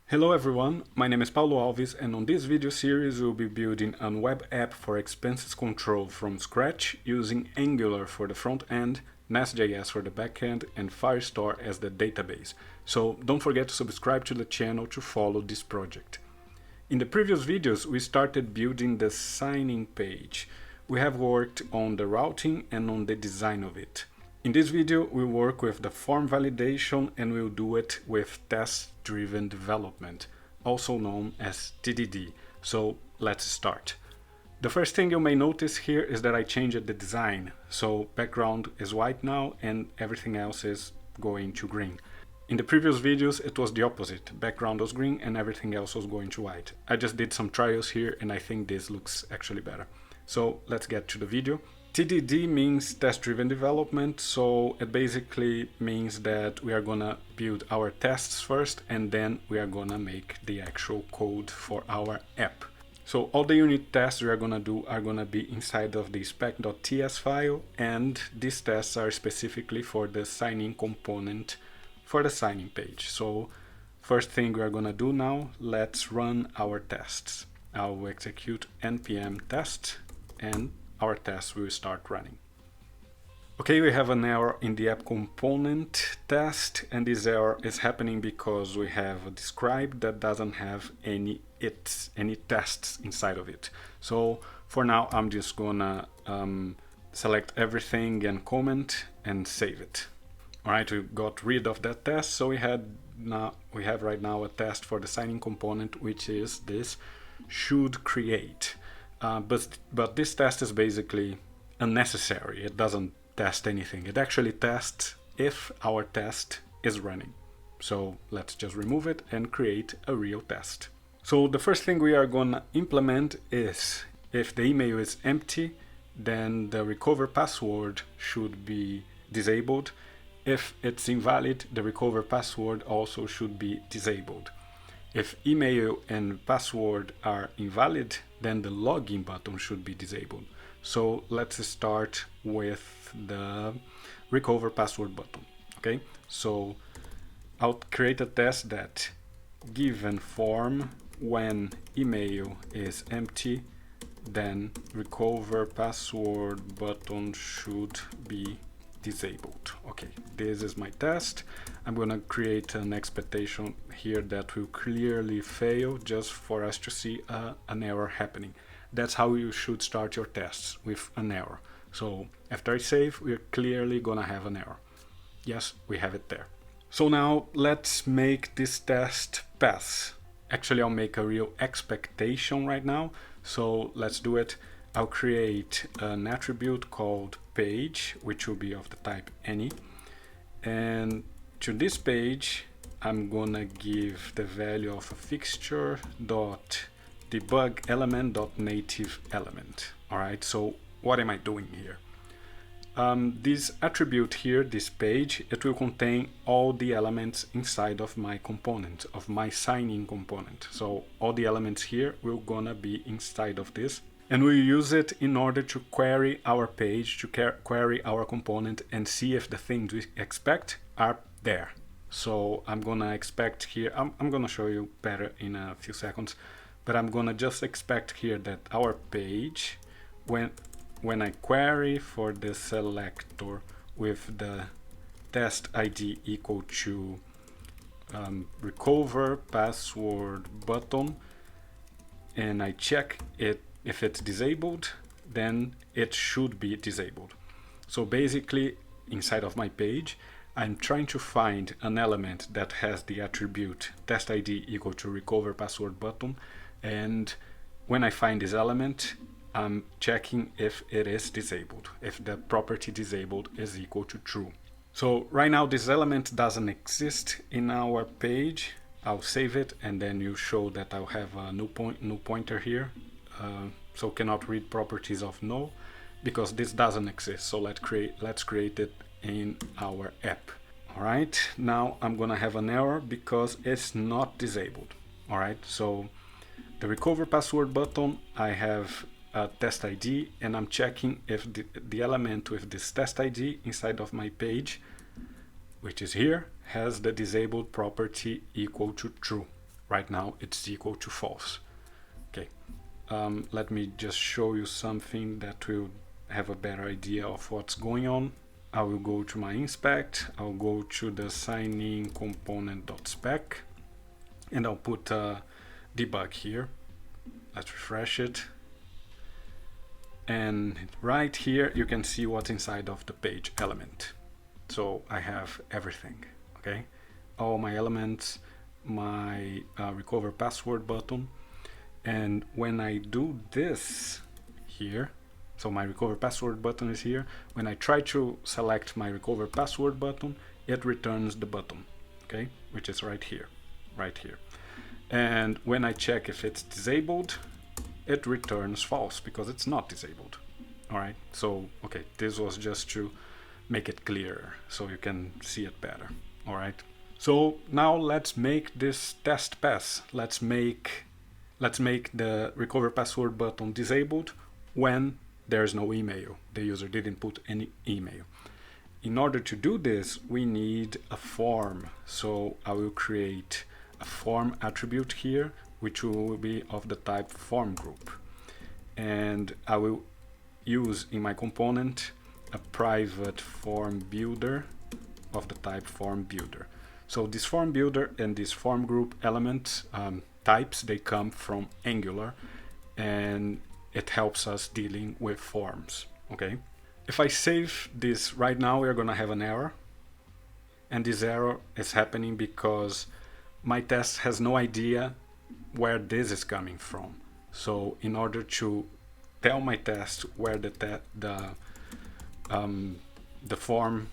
Hello everyone, my name is Paulo Alves and on this video series we'll be building a web app for expenses control from scratch using Angular for the front end, Nest.js for the back end and Firestore as the database. So don't forget to subscribe to the channel to follow this project. In the previous videos we started building the sign-in page. We have worked on the routing and on the design of it. In this video, we'll work with the form validation and we'll do it with test-driven development, also known as TDD. So let's start. The first thing you may notice here is that I changed the design. So background is white now and everything else is going to green. In the previous videos, it was the opposite. Background was green and everything else was going to white. I just did some trials here and I think this looks actually better. So let's get to the video. TDD means test-driven development, so it basically means that we are gonna build our tests first and then we are gonna make the actual code for our app. So all the unit tests we are gonna do are gonna be inside of the spec.ts file, and these tests are specifically for the sign-in component for the sign-in page. So first thing we are gonna do now, let's run our tests. I'll execute npm test and our tests will start running. Okay, we have an error in the app component test, and this error is happening because we have a describe that doesn't have any tests inside of it. So for now, I'm just gonna select everything and comment and save it. All right, we got rid of that test, so we have right now a test for the signing component, which is this should create. But this test is basically unnecessary. It doesn't test anything. It actually tests if our test is running. So let's just remove it and create a real test. So the first thing we are gonna implement is if the email is empty, then the recover password should be disabled. If it's invalid, the recover password also should be disabled. If email and password are invalid, then the login button should be disabled. So let's start with the recover password button. Okay, so I'll create a test that given form when email is empty, then recover password button should be disabled. Okay, this is my test. I'm gonna create an expectation here that will clearly fail just for us to see an error happening. That's how you should start your tests, with an error. So after I save, we're clearly gonna have an error. Yes, we have it there. So now let's make this test pass. Actually, I'll make a real expectation right now. So let's do it. I'll create an attribute called page, which will be of the type any. And to this page, I'm gonna give the value of a fixture dot debug element dot native element. All right, so what am I doing here? This attribute here, this page, it will contain all the elements inside of my component, of my sign-in component. So all the elements here will gonna be inside of this. And we use it in order to query our page, to query our component and see if the things we expect are there. So I'm gonna expect here, I'm gonna show you better in a few seconds, but I'm gonna just expect here that our page, when I query for the selector with the test ID equal to recover password button, and I check it, if it's disabled, then it should be disabled. So basically, inside of my page, I'm trying to find an element that has the attribute test ID equal to recover password button, and when I find this element, I'm checking if it is disabled, if the property disabled is equal to true. So right now this element doesn't exist in our page. I'll save it and then you show that I'll have a new pointer here. So cannot read properties of null because this doesn't exist. So let's create it in our app. All right, now I'm gonna have an error because it's not disabled. All right, so the recover password button, I have a test ID and I'm checking if the element with this test ID inside of my page, which is here, has the disabled property equal to true. right now it's equal to false. Okay, let me just show you something that will have a better idea of what's going on. I will go to my inspect, I'll go to the signing component.spec, and I'll put debug here. Let's refresh it. And right here you can see what's inside of the page element. So I have everything, okay? All my elements, my recover password button, and when I do this here, so my recover password button is here. When I try to select my recover password button, it returns the button, okay, which is right here, right here. And when I check if it's disabled, it returns false because it's not disabled. All right, so okay, this was just to make it clearer so you can see it better. All right, so now let's make this test pass. Let's make the recover password button disabled when there's no email. The user didn't put any email. In order to do this, we need a form. So I will create a form attribute here, which will be of the type form group. And I will use in my component a private form builder of the type form builder. So this form builder and this form group element types, they come from Angular, and it helps us dealing with forms, okay? If I save this right now, we're gonna have an error. And this error is happening because my test has no idea where this is coming from. So in order to tell my test where the form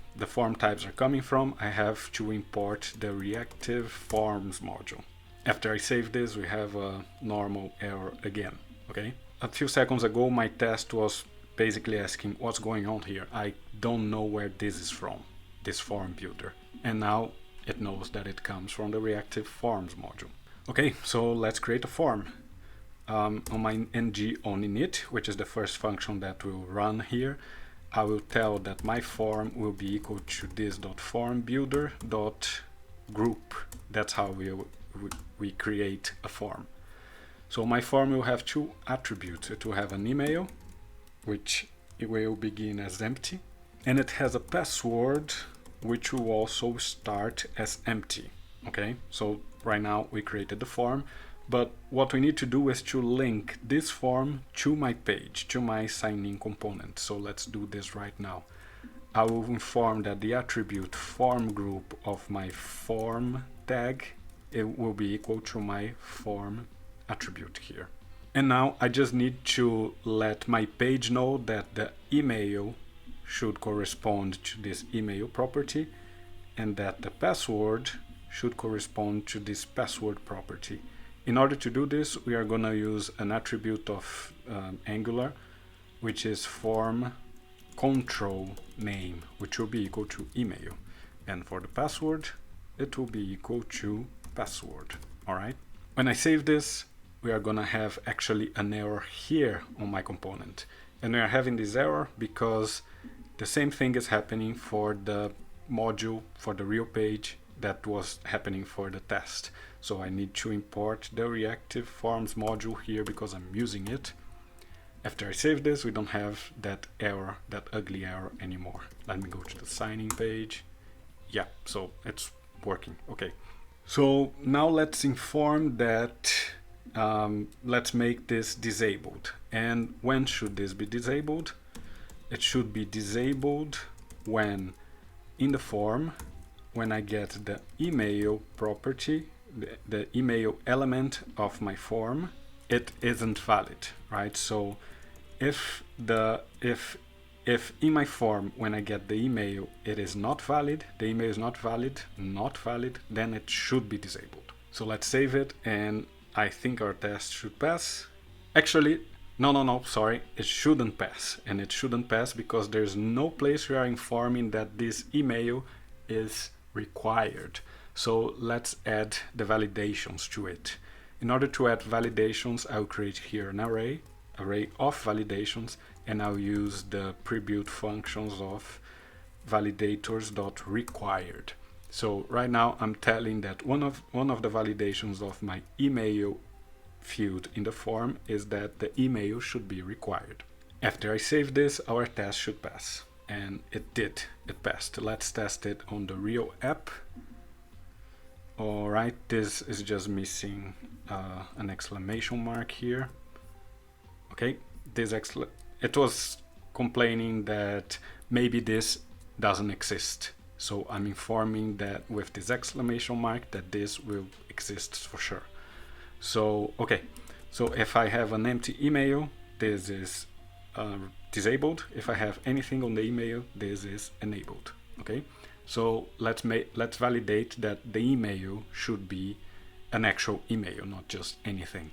types are coming from, I have to import the reactive forms module. After I save this, we have a normal error again, okay? A few seconds ago, my test was basically asking what's going on here. I don't know where this is from, this form builder. And now it knows that it comes from the reactive forms module. Okay, so let's create a form. On my ng on init, which is the first function that will run here, I will tell that my form will be equal to this.formBuilder.group. That's how we create a form. So my form will have two attributes. It will have an email, which it will begin as empty, and it has a password, which will also start as empty. Okay, so right now we created the form, but what we need to do is to link this form to my page, to my signing component. So let's do this right now. I will inform that the attribute form group of my form tag, it will be equal to my form attribute here. And now I just need to let my page know that the email should correspond to this email property, and that the password should correspond to this password property. In order to do this, we are going to use an attribute of Angular, which is form control name, which will be equal to email. And for the password, it will be equal to password. All right. When I save this, we are going to have actually an error here on my component. And we are having this error because the same thing is happening for the module, for the real page, that was happening for the test. So I need to import the reactive forms module here because I'm using it. After I save this, we don't have that error, that ugly error anymore. Let me go to the signing page. Yeah, so it's working. Okay. So now let's inform that, let's make this disabled. And when should this be disabled? It should be disabled when in the form, when I get the email property, the email element of my form, it isn't valid, right? So if in my form, when I get the email, it is not valid, the email is not valid, then it should be disabled. So let's save it, and I think our test should pass. Actually, no, sorry, it shouldn't pass. And it shouldn't pass because there's no place we are informing that this email is required. So let's add the validations to it. In order to add validations, I'll create here an array of validations, and I'll use the pre-built functions of validators.required. So right now I'm telling that one of the validations of my email field in the form is that the email should be required. After I save this, our test should pass. And it did, it passed. Let's test it on the real app. All right, this is just missing an exclamation mark here. Okay, it was complaining that maybe this doesn't exist. So I'm informing that with this exclamation mark that this will exist for sure. So, okay, so if I have an empty email, this is disabled. If I have anything on the email, this is enabled. Okay, so let's validate that the email should be an actual email, not just anything.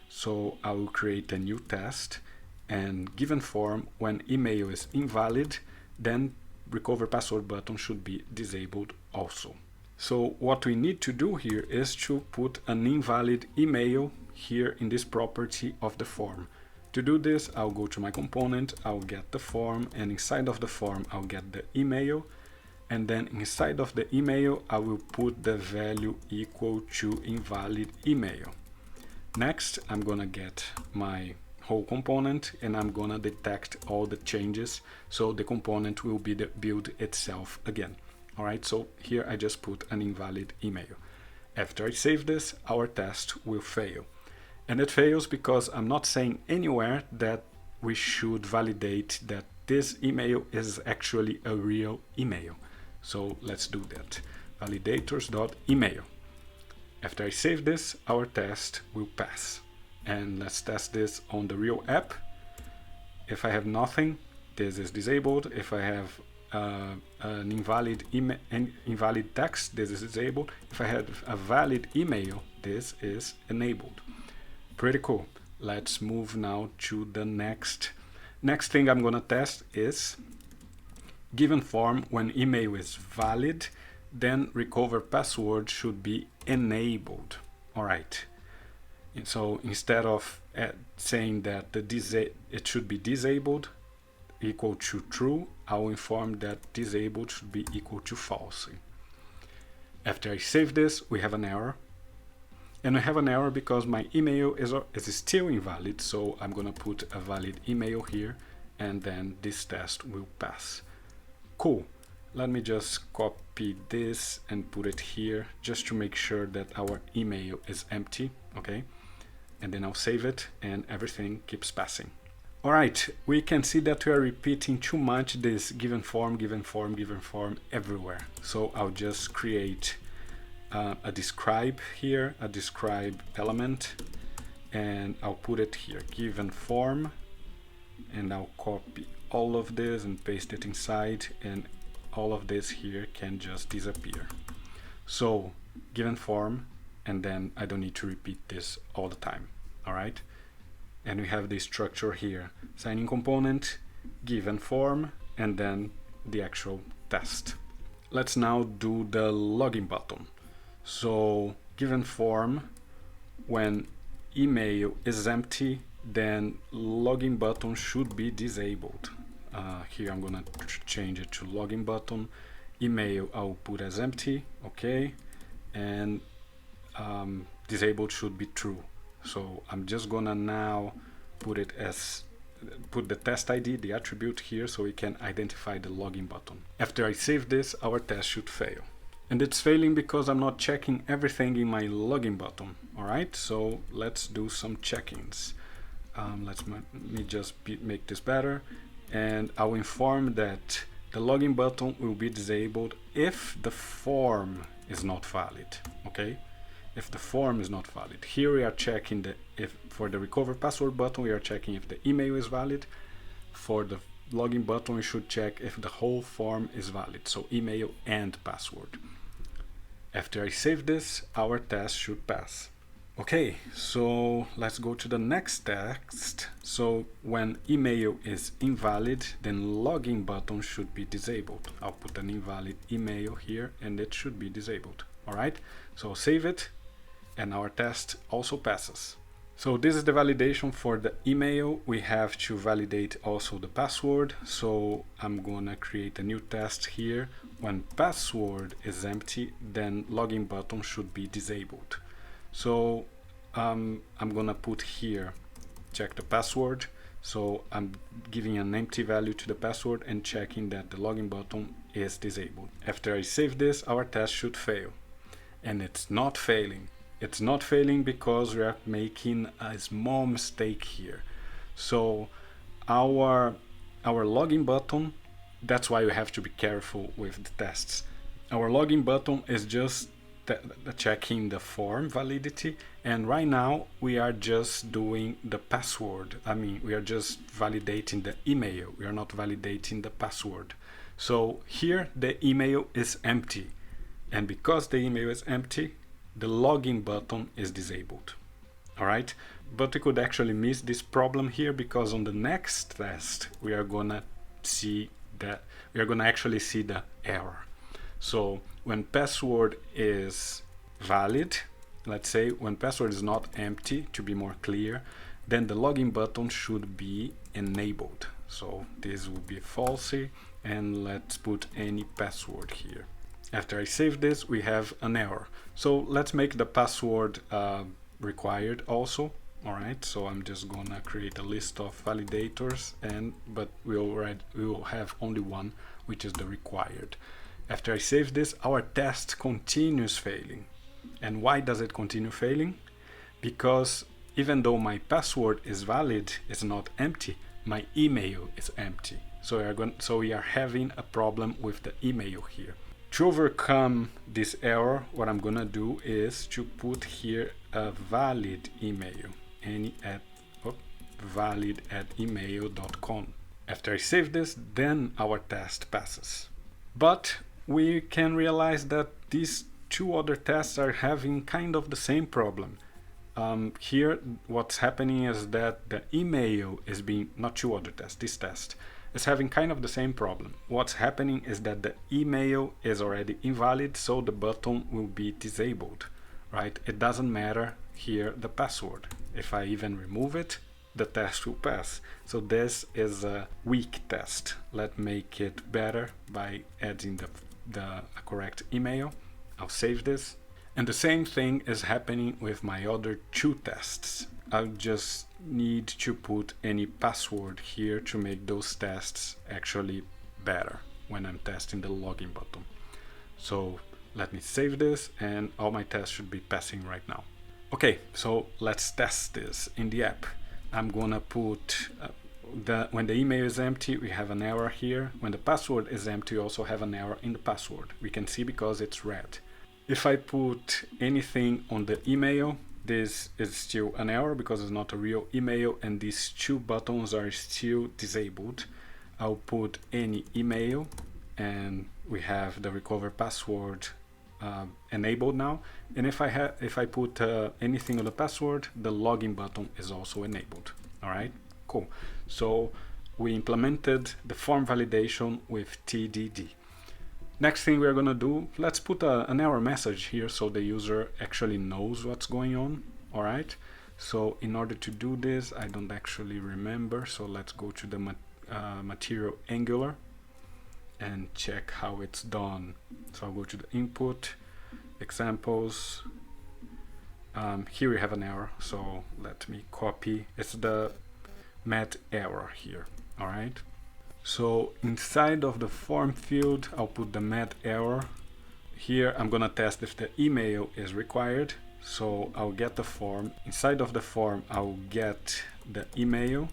So I will create a new test, and given form, when email is invalid, then recover password button should be disabled also. So what we need to do here is to put an invalid email here in this property of the form. To do this, I'll go to my component, I'll get the form, and inside of the form I'll get the email, and then inside of the email I will put the value equal to invalid email. Next, I'm gonna get my whole component and I'm gonna detect all the changes, so the component will be build itself again. All right, so here I just put an invalid email. After I save this, our test will fail. And it fails because I'm not saying anywhere that we should validate that this email is actually a real email. So let's do that. Validators.email. After I save this, our test will pass. And let's test this on the real app. If I have nothing, this is disabled. If I have an invalid text, this is disabled. If I have a valid email, this is enabled. Pretty cool. Let's move now to the next thing I'm gonna test is given form when email is valid, then recover password should be enabled. All right. And so instead of saying that it should be disabled equal to true, I'll inform that disabled should be equal to false. After I save this, we have an error. And we have an error because my email is still invalid, so I'm gonna put a valid email here, and then this test will pass. Cool. Let me just copy this and put it here just to make sure that our email is empty, okay? And then I'll save it and everything keeps passing. All right, we can see that we are repeating too much this given form everywhere. So I'll just create a describe here, a describe element, and I'll put it here, given form, and I'll copy all of this and paste it inside, and all of this here can just disappear. So given form, and then I don't need to repeat this all the time. All right, and we have the structure here, signing component, given form, and then the actual test. Let's now do the login button. So given form, when email is empty, then login button should be disabled. Here I'm gonna change it to login button. Email I'll put as empty, okay, and disabled should be true. So I'm just gonna now put the test ID, the attribute here, so we can identify the login button. After I save this, our test should fail. And it's failing because I'm not checking everything in my login button. All right, so let's do some check-ins. Let me just make this better, and I'll inform that the login button will be disabled if the form is not valid. Okay, if the form is not valid. Here we are checking for the recover password button, we are checking if the email is valid. For the login button, we should check if the whole form is valid, so email and password. After I save this, our test should pass. Okay, so let's go to the next text. So when email is invalid, then login button should be disabled. I'll put an invalid email here and it should be disabled. All right, so save it and our test also passes. So this is the validation for the email. We have to validate also the password. So I'm gonna create a new test here. When password is empty, then login button should be disabled. So I'm gonna put here, check the password. So I'm giving an empty value to the password and checking that the login button is disabled. After I save this, our test should fail. And it's not failing. It's not failing because we are making a small mistake here. So our login button, that's why we have to be careful with the tests. Our login button is just checking the form validity, and right now we are just doing the password. I mean, we are just validating the email. We are not validating the password. So here the email is empty, and because the email is empty, the login button is disabled. All right, but we could actually miss this problem here because on the next test we are gonna actually see the error. So when password is valid, let's say when password is not empty, to be more clear, then the login button should be enabled. So this will be false, and let's put any password here. After I save this, we have an error. So let's make the password required also. All right, so I'm just gonna create a list of validators, but we will have only one, which is the required. After I save this, our test continues failing. And why does it continue failing? Because even though my password is valid, it's not empty, my email is empty. So we are having a problem with the email here. To overcome this error, what I'm gonna do is to put here a valid email, valid@email.com. After I save this, then our test passes. But we can realize that these two other tests are having kind of the same problem. Here, what's happening is that the email is being, not two other tests, this test is having kind of the same problem. What's happening is that the email is already invalid, so the button will be disabled, right? It doesn't matter here the password. If I even remove it, the test will pass. So this is a weak test. Let's make it better by adding the correct email. I'll save this. And the same thing is happening with my other two tests. I'll just need to put any password here to make those tests actually better when I'm testing the login button. So let me save this, and all my tests should be passing right now. Okay, so let's test this in the app. I'm gonna put when the email is empty, we have an error here. When the password is empty, we also have an error in the password. We can see because it's red. If I put anything on the email, this is still an error because it's not a real email, and these two buttons are still disabled. I'll put any email, and we have the recover password enabled now. And if I put anything on the password, the login button is also enabled. All right, cool. So we implemented the form validation with TDD. Next thing we're gonna do, let's put an error message here so the user actually knows what's going on. All right, so in order to do this, I don't actually remember, so let's go to the material Angular and check how it's done. So I'll go to the input, examples. Here we have an error, so let me copy. It's the met error here. All right, so inside of the form field, I'll put the met error. Here I'm gonna test if the email is required, so I'll get the form. Inside of the form, I'll get the email,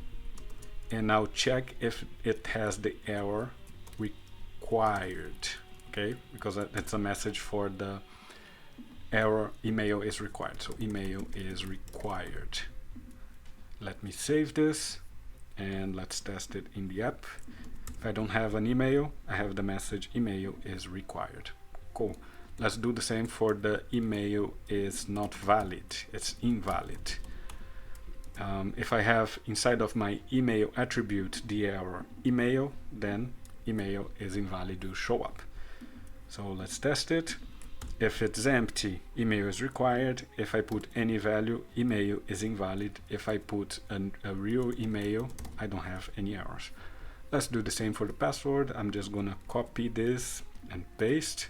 and I'll check if it has the error required. Okay, because it's a message for the error email is required. So email is required. Let me save this, and let's test it in the app. If I don't have an email, I have the message email is required. Cool. Let's do the same for the email is not valid, it's invalid. If I have inside of my email attribute the error email, then email is invalid will show up. So let's test it. if it's empty, email is required. If I put any value, email is invalid. If I put a real email, I don't have any errors. Let's do the same for the password. I'm just gonna copy this and paste.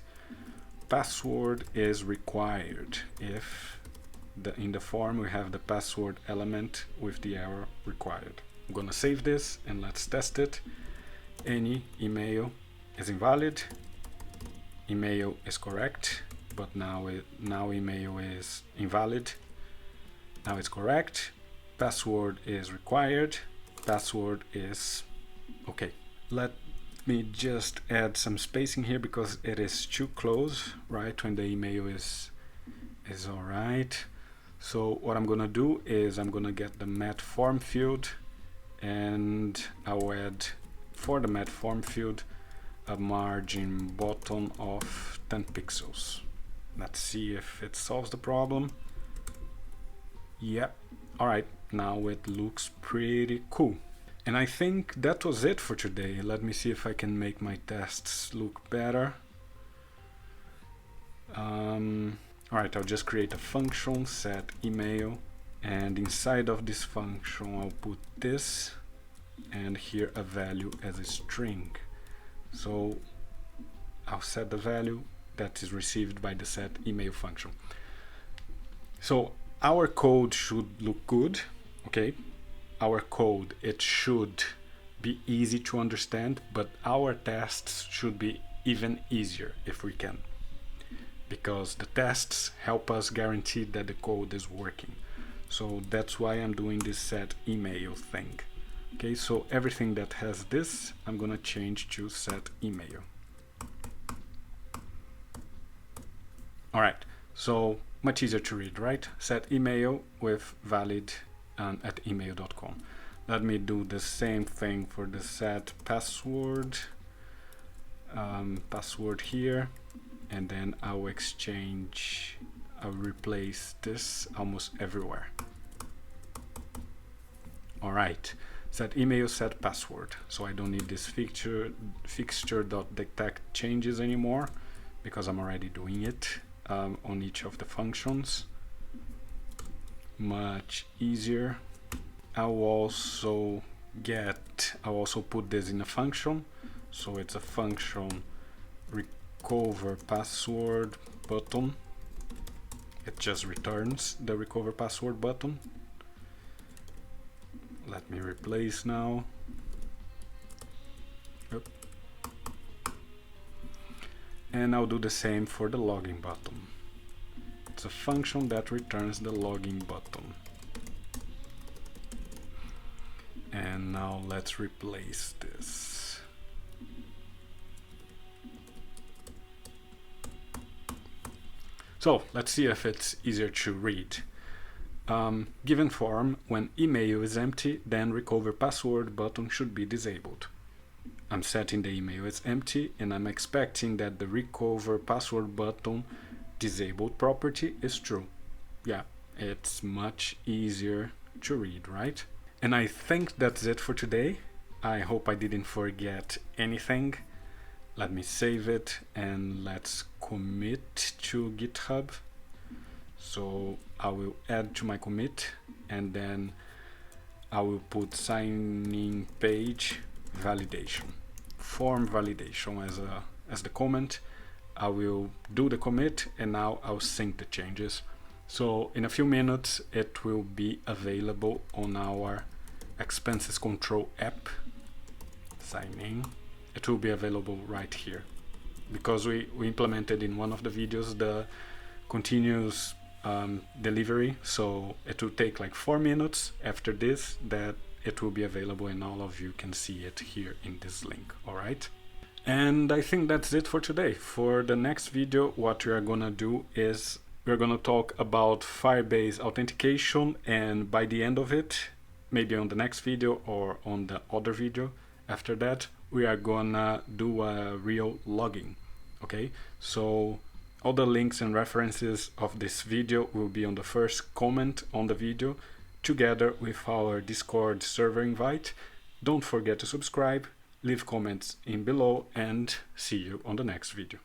Password is required if in the form we have the password element with the error required. I'm gonna save this and let's test it. Any email is invalid. Email is correct, but now email is invalid. Now it's correct. Password is required. Password is okay. Let me just add some spacing here because it is too close, right? When the email is all right. So what I'm gonna do is I'm gonna get the mat form field, and I'll add for the mat form field a margin bottom of 10 pixels. Let's see if it solves the problem. Yep. All right, now it looks pretty cool. And I think that was it for today. Let me see if I can make my tests look better. All right, I'll just create a function, set email, and inside of this function I'll put this, and here a value as a string. So I'll set the value that is received by the set email function. So our code should look good, okay? Our code, it should be easy to understand, but our tests should be even easier if we can, because the tests help us guarantee that the code is working. So that's why I'm doing this set email thing. Okay, so everything that has this, I'm gonna change to set email. All right, so much easier to read, right? Set email with valid at email.com. Let me do the same thing for the set password. Password here, and then I'll replace this almost everywhere. All right, set email, set password. So I don't need this fixture.detect changes anymore because I'm already doing it on each of the functions. Much easier. I'll also put this in a function. So it's a function recover password button. It just returns the recover password button. Let me replace now. Yep. And I'll do the same for the login button. It's a function that returns the login button. And now let's replace this. So let's see if it's easier to read. Given form, when email is empty, then recover password button should be disabled. I'm setting the email as empty, and I'm expecting that the recover password button disabled property is true. Yeah, it's much easier to read, right? And I think that's it for today. I hope I didn't forget anything. Let me save it and let's commit to GitHub. So I will add to my commit, and then I will put signing page validation, form validation as the comment. I will do the commit, and now I'll sync the changes. So in a few minutes it will be available on our expenses control app. Sign in. It will be available right here because we implemented in one of the videos the continuous delivery, so it will take like 4 minutes after this that it will be available, and all of you can see it here in this link. All right, and I think that's it for today. For the next video, what we are gonna do is we're gonna talk about Firebase authentication, and by the end of it, maybe on the next video or on the other video after that, we are gonna do a real login. Okay, so all the links and references of this video will be on the first comment on the video, together with our Discord server invite. Don't forget to subscribe, leave comments in below, and see you on the next video.